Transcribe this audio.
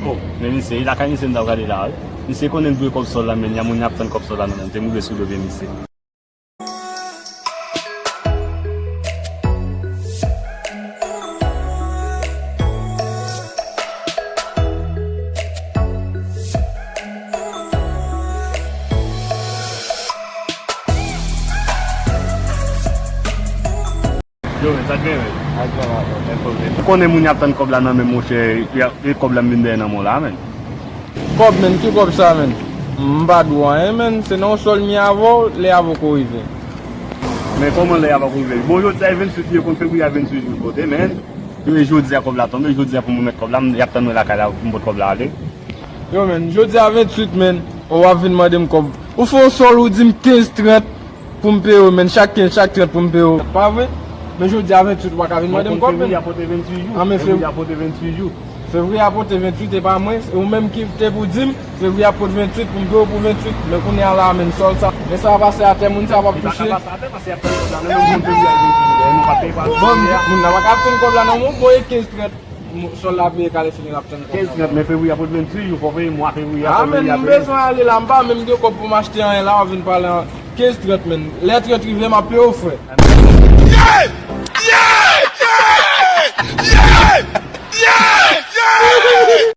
Oh, men mise, la ka mise nda gade la. Mise konen dwe kop sol la men, ya moun ap tan kop sol la nan, te mou sou leve mise. Yo, men, sa gen men. Konen moun ap tan kop la nan men mouche, e kop la minde nan moun la men. Kop men, ki kop sa men? Mbadouan men, se non sol mi avo, le avo ko ive. Men koman le ava kouve? Bon jodi a 28 yo kon februya 28 yo kote men. Yo jodi a kop la tombe, jodi a pou mou met kop la, yap tan nou la kala pou mbot kop la ale. Yo men, jodi a 28 men, ou avin madem kop. Ou fon sol ou dim 15-30 pou mpe yo men, chak 15, chak 30 pou mpe yo. Pa vwe? Men jodi a 28 wak avin madem kop men. Februya apote 28 yo. Ah, men Februya apote 28 yo. Fevriye apote 28 e pa mwen, ou menm ki te pou dim, fevriye apote 28 pou mpe ou pou 28, men koun ya la men sol sa. Men sa va pase a tem, moun sa va touche. Sa va pase a tem, pase a tem, nan moun februya 28 yo, moun pa pey pa. Bon, moun na wak ap ten kop la nan moun, boye 15-30 sol la peye kale fini ap ten kop. 15-30, men februya apote 28 yo, pou fey mwa februya. Ah men, mbe son ale la mba, menm de kop pou m'achete an la, wavin pale an 15-30 men. Le 30 rive ma pe ou fwe.